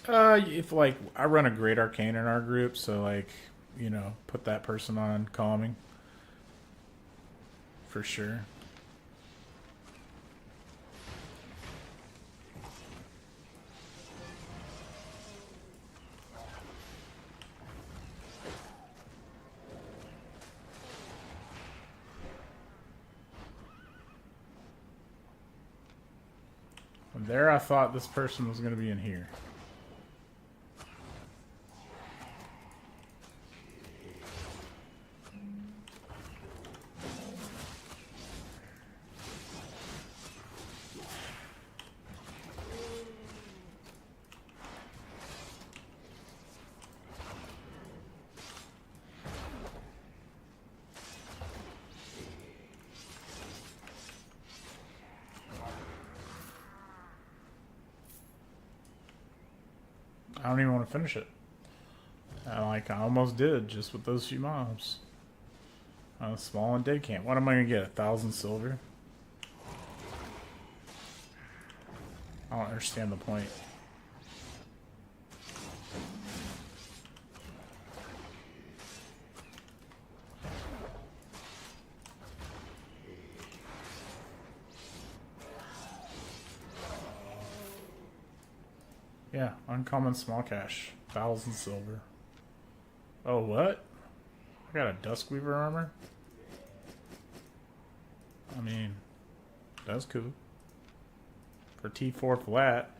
If like I run a great arcane in our group, so like put that person on calming for sure. And there, I thought this person was going to be in here. I don't even want to finish it. I almost did just with those few mobs. Small and dead camp. What am I gonna get? 1,000 silver? I don't understand the point. Yeah, uncommon small cash. 1,000 silver. Oh, what? I got a Duskweaver armor? I mean, that's cool. For T4 flat,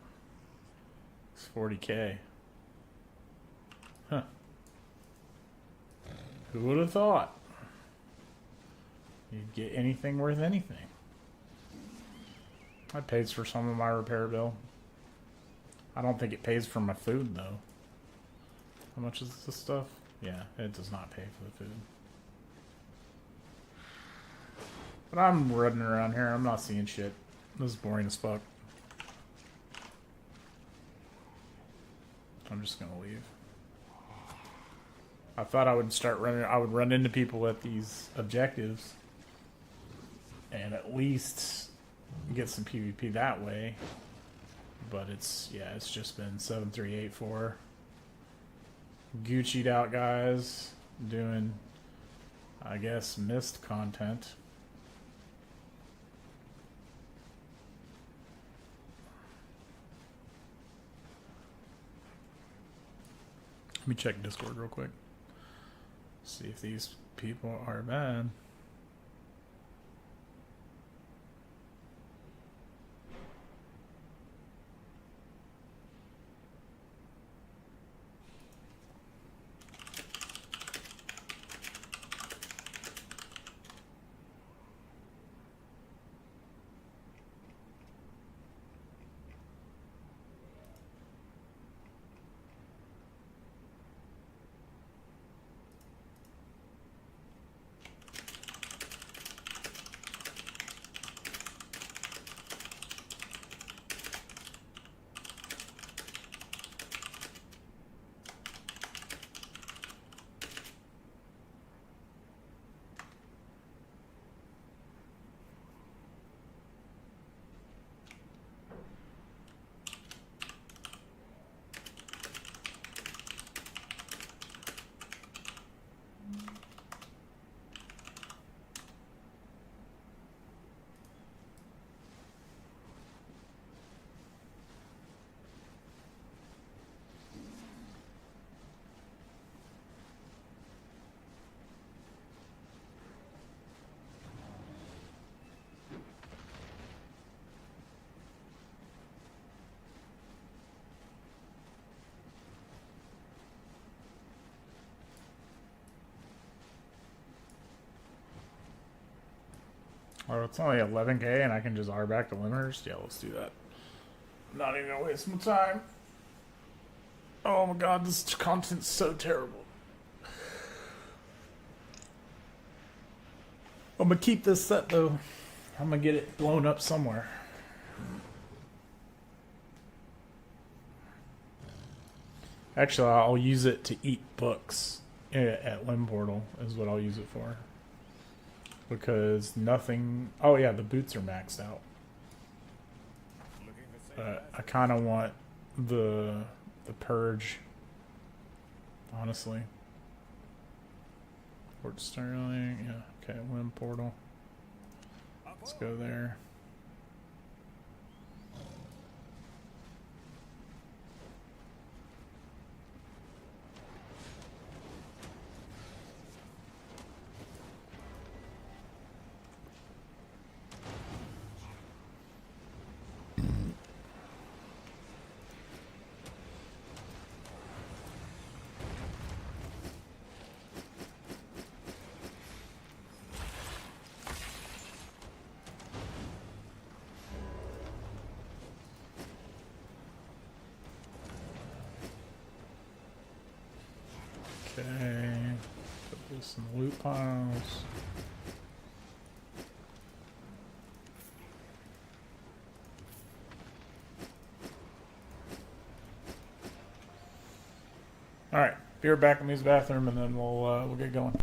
it's 40k. Huh. Who would have thought? You'd get anything worth anything. That pays for some of my repair bill. I don't think it pays for my food, though. How much is this stuff? Yeah, it does not pay for the food. But I'm running around here. I'm not seeing shit. This is boring as fuck. I'm just gonna leave. I thought I would start running. I would run into people at these objectives, and at least get some PvP that way. But it's just been 7384. Gucci'd out guys doing, I guess, mist content. Let me check Discord real quick. See if these people are bad. Oh, it's only 11k and I can just R back to Limhurst? Yeah, let's do that. I'm not even gonna waste my time. Oh my god, this content's so terrible. I'm gonna keep this set though. I'm gonna get it blown up somewhere. Actually, I'll use it to eat books at Lim Portal is what I'll use it for. Because nothing... Oh yeah, the boots are maxed out. I kind of want the the purge. Honestly. Port Sterling, yeah, okay, Wind Portal. Let's go there. Okay, put this in the loot piles. All right, be right back in the bathroom, and then we'll get going.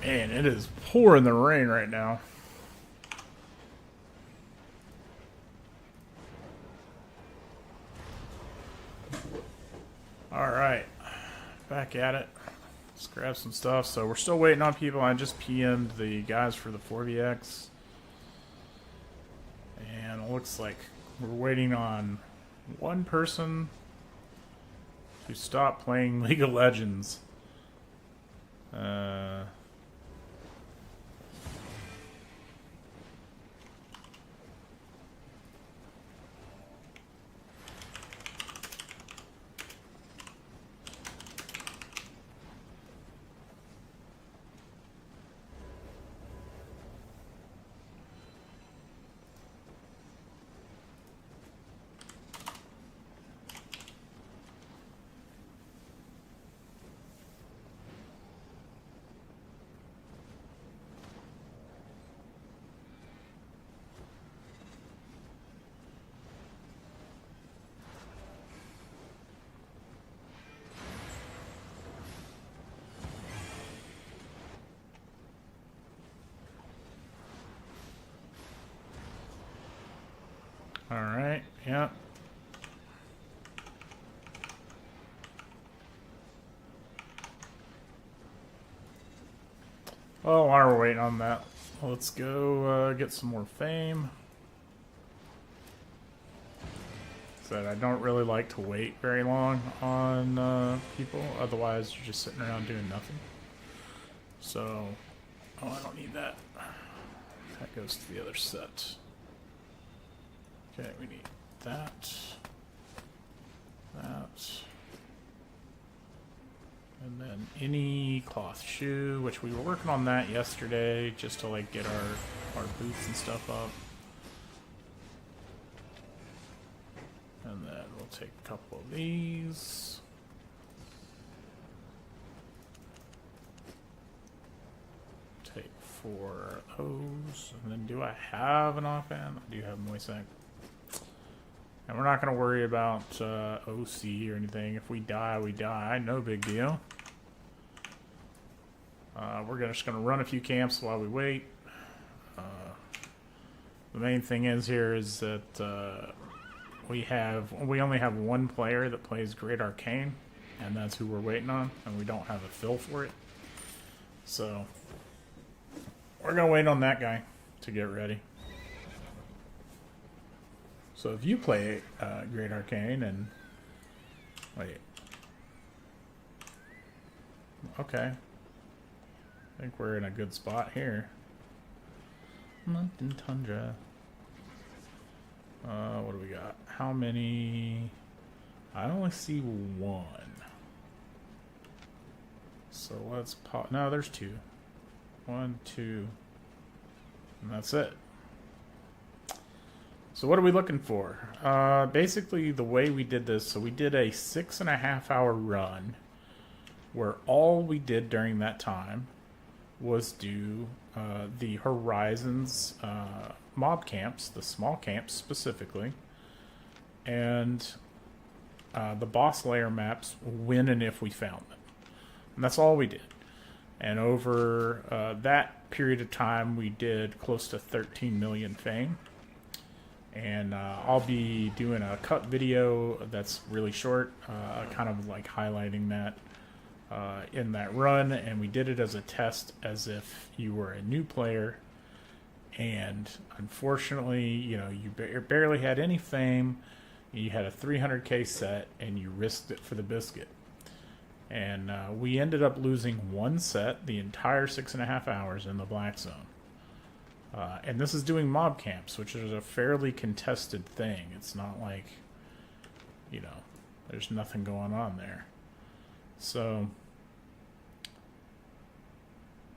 Man, it is pouring the rain right now. Alright, back at it. Let's grab some stuff. So we're still waiting on people. I just PM'd the guys for the 4VX. And it looks like we're waiting on one person to stop playing League of Legends. Alright, yeah. Well, while we're waiting on that, let's go get some more fame. Said I don't really like to wait very long on people, otherwise you're just sitting around doing nothing. So, oh, I don't need that. That goes to the other set. Okay, we need that, and then any cloth shoe, which we were working on that yesterday, just to like get our boots and stuff up. And then we'll take a couple of these. Take 4 of those, and then do I have an offhand? I do have Moisac. And we're not going to worry about OC or anything. If we die, we die. No big deal. We're just going to run a few camps while we wait. The main thing is here is that we only have one player that plays Great Arcane, and that's who we're waiting on, and we don't have a fill for it. So we're gonna wait on that guy to get ready. So if you play Great Arcane and wait, okay, I think we're in a good spot here. Mountain Tundra. What do we got? How many? I only see one. So let's pop. No, there's two. 1, 2, and that's it. So what are we looking for? Basically, the way we did this, so we did a 6.5 hour run where all we did during that time was do the Horizons mob camps, the small camps specifically, and the boss layer maps when and if we found them. And that's all we did. And over that period of time, we did close to 13 million fame. And I'll be doing a cut video that's really short, kind of like highlighting that in that run. And we did it as a test, as if you were a new player. And unfortunately, you know, you barely had any fame. You had a 300k set, and you risked it for the biscuit. And we ended up losing one set the entire 6.5 hours in the Black Zone. And this is doing mob camps, which is a fairly contested thing. It's not like, you know, there's nothing going on there. So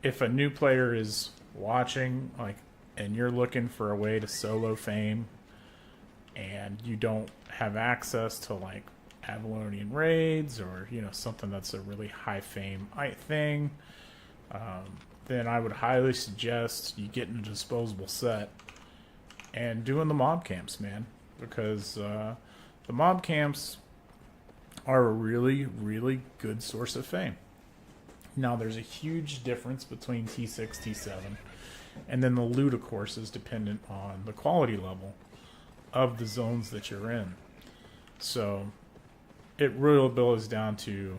if a new player is watching, like, and you're looking for a way to solo fame, and you don't have access to, like, Avalonian raids, or, you know, something that's a really high fame thing, then I would highly suggest you getting a disposable set and doing the mob camps, man, because the mob camps are a really, really good source of fame. Now, there's a huge difference between T6, T7, and then the loot, of course, is dependent on the quality level of the zones that you're in. So it really boils down to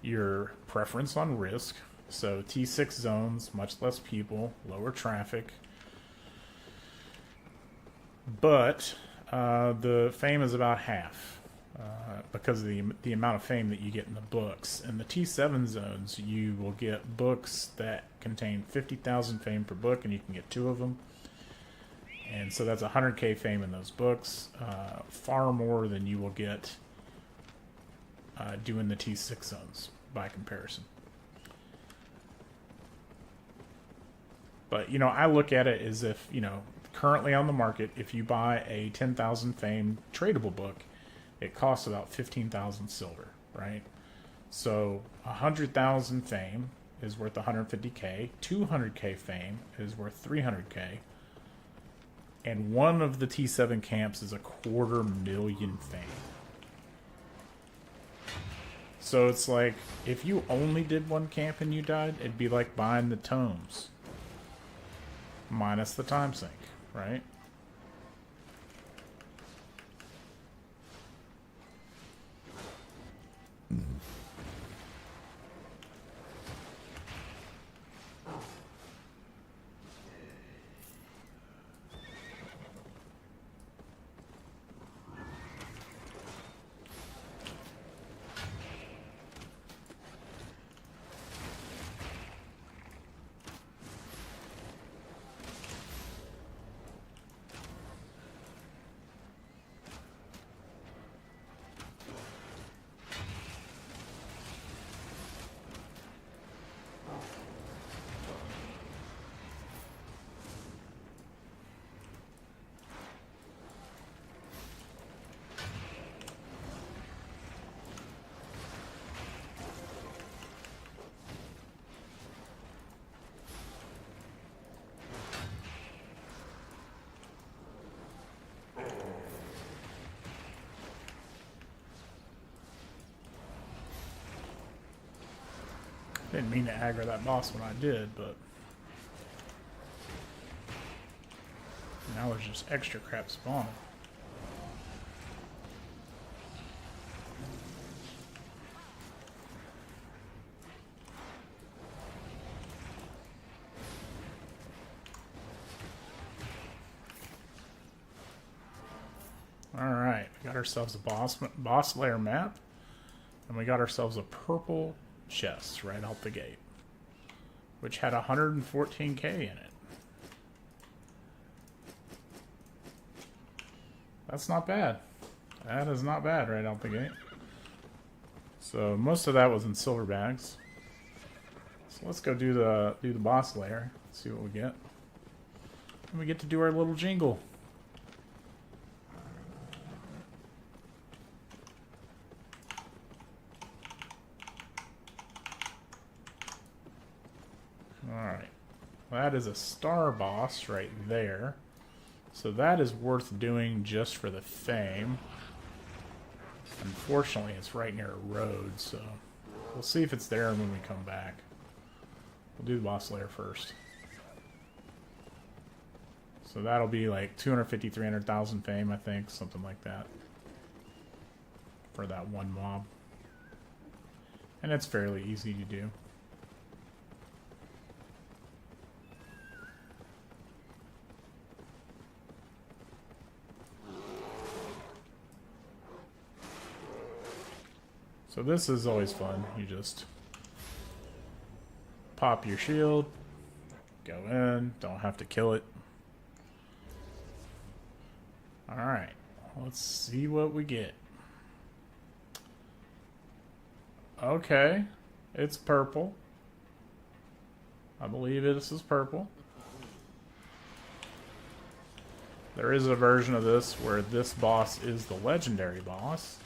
your preference on risk. So T6 zones, much less people, lower traffic. But the fame is about half because of the amount of fame that you get in the books. In the T7 zones, you will get books that contain 50,000 fame per book, and you can get 2 of them. And so that's 100k fame in those books, far more than you will get doing the T6 zones by comparison. But, you know, I look at it as if, you know, currently on the market, if you buy a 10,000 fame tradable book, it costs about 15,000 silver, right? So 100,000 fame is worth 150k, 200k fame is worth 300k, and one of the T7 camps is 250,000 fame. So it's like, if you only did one camp and you died, it'd be like buying the tomes minus the time sink, right? Didn't mean to aggro that boss when I did, but now there's just extra crap spawning. Alright, we got ourselves a boss layer map. And we got ourselves a purple chest right out the gate. Which had 114k in it. That's not bad. That is not bad right out the gate. So most of that was in silver bags. So let's go do the boss layer. See what we get. And we get to do our little jingle. Alright. Well, that is a star boss right there. So that is worth doing just for the fame. Unfortunately, it's right near a road, so we'll see if it's there when we come back. We'll do the boss layer first. So that'll be like 250, 300,000 fame, I think, something like that. For that one mob. And it's fairly easy to do. So this is always fun. You just pop your shield, go in, don't have to kill it. Alright, let's see what we get. Okay, it's purple. I believe this is purple. There is a version of this where this boss is the legendary boss.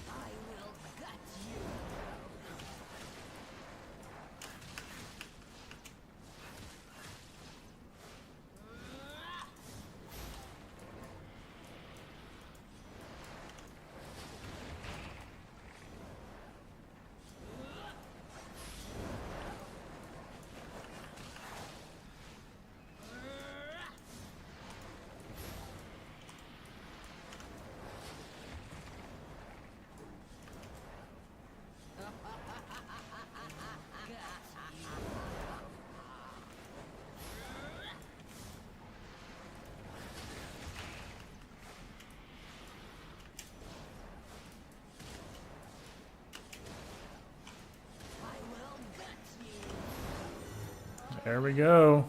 There we go.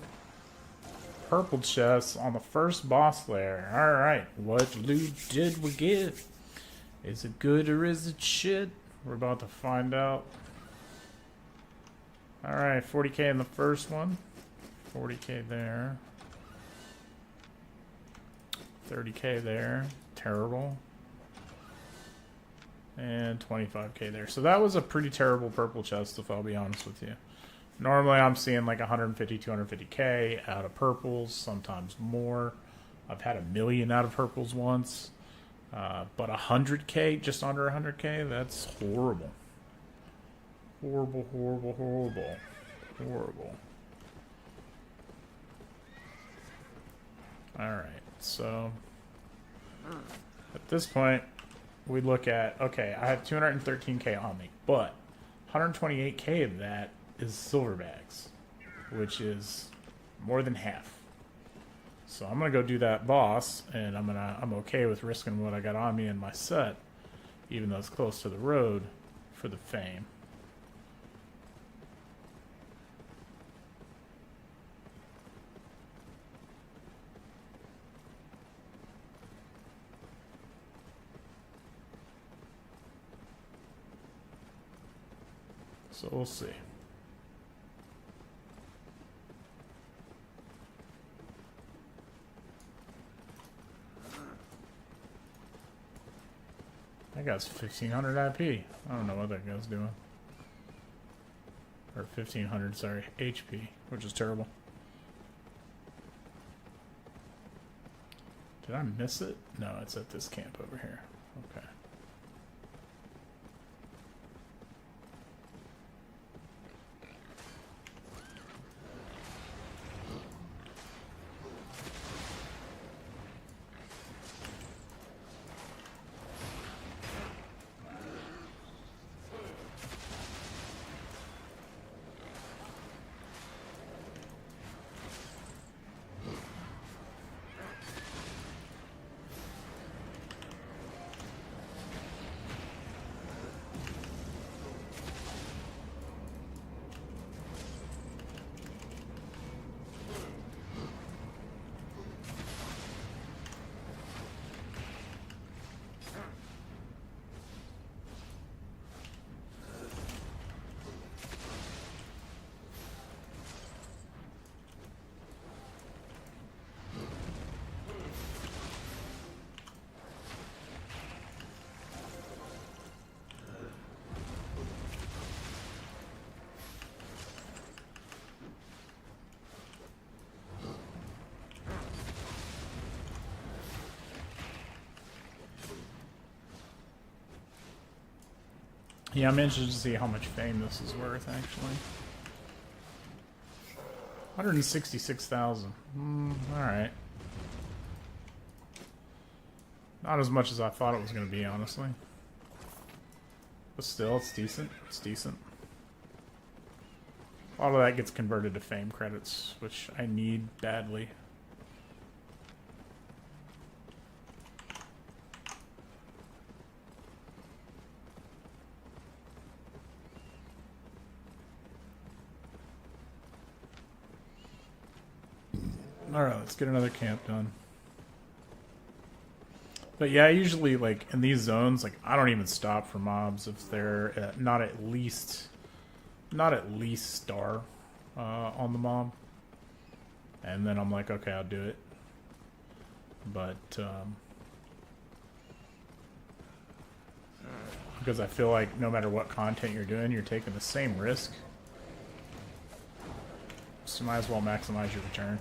Purple chest on the first boss layer. Alright, what loot did we get? Is it good or is it shit? We're about to find out. Alright, 40k in the first one. 40k there. 30k there. Terrible. And 25k there. So that was a pretty terrible purple chest, if I'll be honest with you. Normally I'm seeing like 150, 250k out of purples, sometimes more. I've had 1 million out of purples once. But 100k, just under 100k, that's horrible. Horrible, horrible, horrible. Horrible. Alright, so at this point, we look at, okay, I have 213k on me, but 128k of that is silver bags, which is more than half. So I'm gonna go do that boss, and I'm okay with risking what I got on me in my set, even though it's close to the road, for the fame. So we'll see. That guy's 1500 IP. I don't know what that guy's doing. Or 1500, sorry, HP, which is terrible. Did I miss it? No, it's at this camp over here. Okay. Yeah, I'm interested to see how much fame this is worth, actually. 166,000. Alright. Not as much as I thought it was going to be, honestly. But still, it's decent. It's decent. A lot of that gets converted to fame credits, which I need badly. Alright, let's get another camp done. But yeah, usually, like, in these zones, like, I don't even stop for mobs if they're not at least star on the mob. And then I'm like, okay, I'll do it. But, because I feel like no matter what content you're doing, you're taking the same risk. So you might as well maximize your return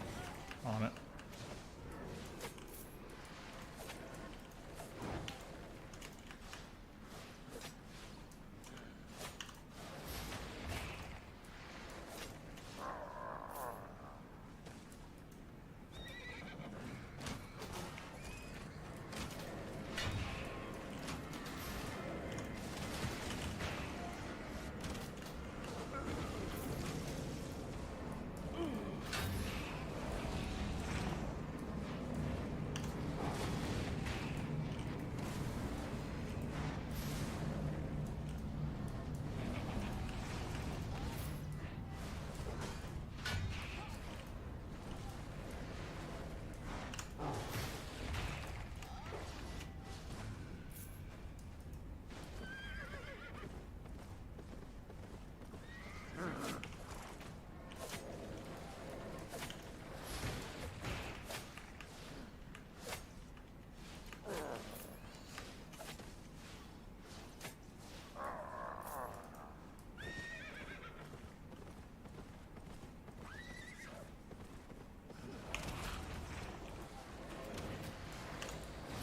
on it.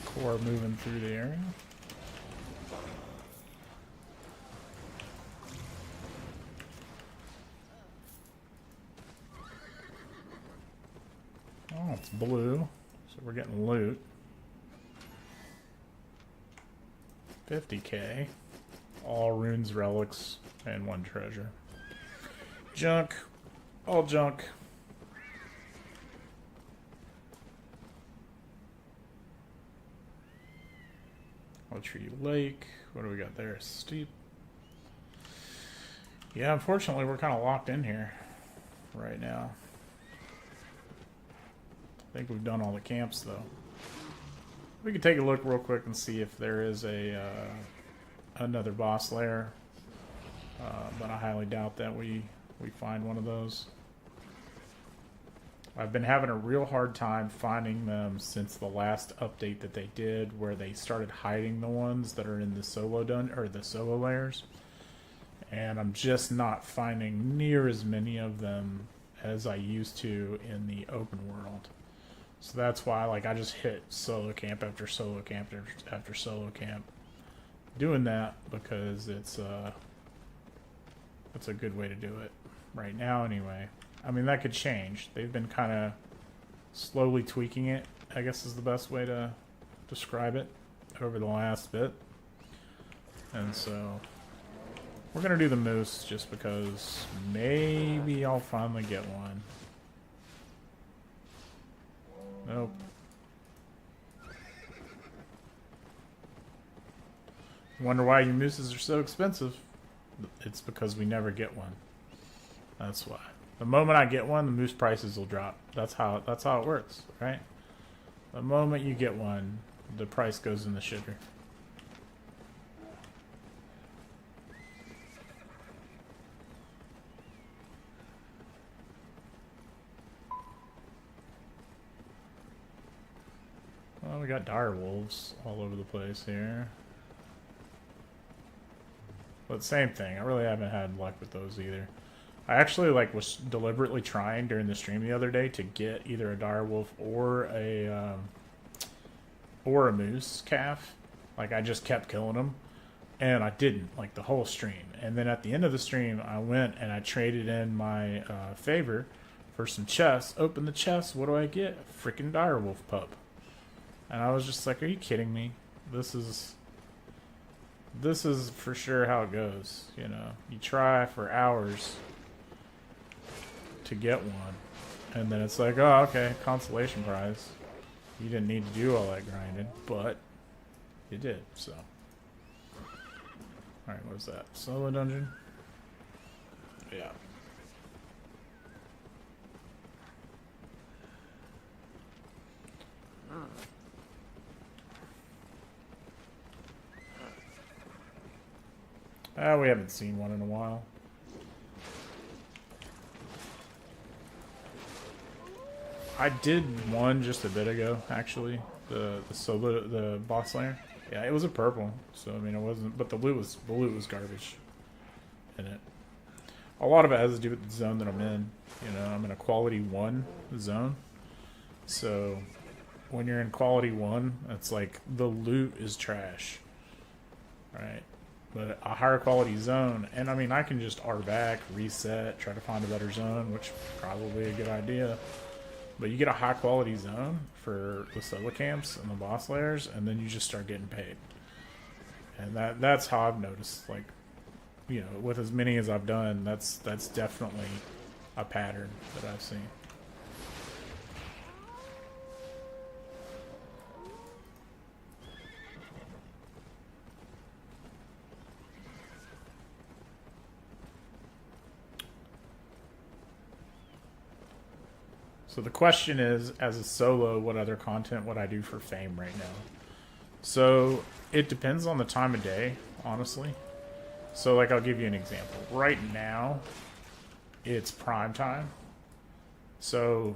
Core moving through the area. Oh, it's blue, so we're getting loot. 50k. All runes, relics, and 1 treasure. Junk. All junk. Tree Lake. What do we got there? Steep. Yeah, unfortunately, we're kind of locked in here right now. I think we've done all the camps, though. We can take a look real quick and see if there is a another boss lair, but I highly doubt that we find one of those. I've been having a real hard time finding them since the last update that they did, where they started hiding the ones that are in the solo the solo layers, and I'm just not finding near as many of them as I used to in the open world. So that's why, like, I just hit solo camp after solo camp after solo camp, doing that because it's a good way to do it right now, anyway. I mean, that could change. They've been kind of slowly tweaking it, I guess is the best way to describe it, over the last bit. And so we're going to do the moose just because maybe I'll finally get one. Nope. Wonder why your mooses are so expensive. It's because we never get one. That's why. The moment I get one, the moose prices will drop. That's how it works, right? The moment you get one, the price goes in the shitter. Well, we got dire wolves all over the place here. But same thing. I really haven't had luck with those either. I actually was deliberately trying during the stream the other day to get either a direwolf or a moose calf. Like, I just kept killing them, And I didn't, like, the whole stream. And then at the end of the stream, I went and I traded in my favor for some chests. Open the chest, what do I get? A freaking direwolf pup. And I was just like, are you kidding me? This is for sure how it goes, you know. You try for hours to get one, and then it's like, oh, okay, consolation prize. You didn't need to do all that grinding, but you did, so. Alright, what is that? Solo dungeon? Yeah. We haven't seen one in a while. I did one just a bit ago, actually. The boss layer. Yeah, it was a purple, so I mean it wasn't, but the loot was garbage in it. A lot of it has to do with the zone that I'm in. You know, I'm in a quality 1 zone. So when you're in quality 1, it's like the loot is trash. Right? But a higher quality zone, and I mean I can just R back, reset, try to find a better zone, which is probably a good idea. But you get a high quality zone for the solo camps and the boss layers, and then you just start getting paid. And that's how I've noticed, like, you know, with as many as I've done, that's definitely a pattern that I've seen. So the question is, as a solo, what other content would I do for fame right now? So it depends on the time of day, honestly. So like, I'll give you an example. Right now, it's prime time. So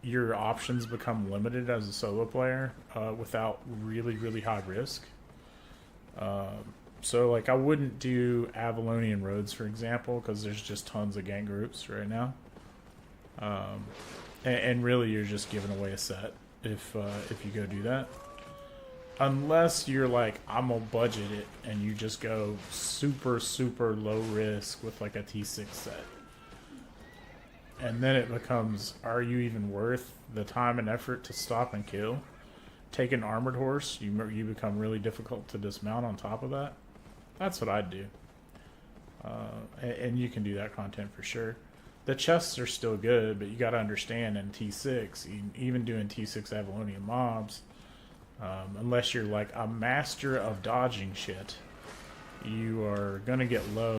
your options become limited as a solo player without really high risk. So like, I wouldn't do Avalonian Roads, for example, because there's just tons of gang groups right now. And really, you're just giving away a set if you go do that. Unless you're like, I'm gonna budget it, and you just go super low risk with like a T6 set. And then it becomes, are you even worth the time and effort to stop and kill? Take an armored horse, you become really difficult to dismount on top of that. That's what I'd do. And you can do that content for sure. The chests are still good, but you got to understand in T6, even doing T6 Avalonian mobs, unless you're like a master of dodging shit, you are going to get low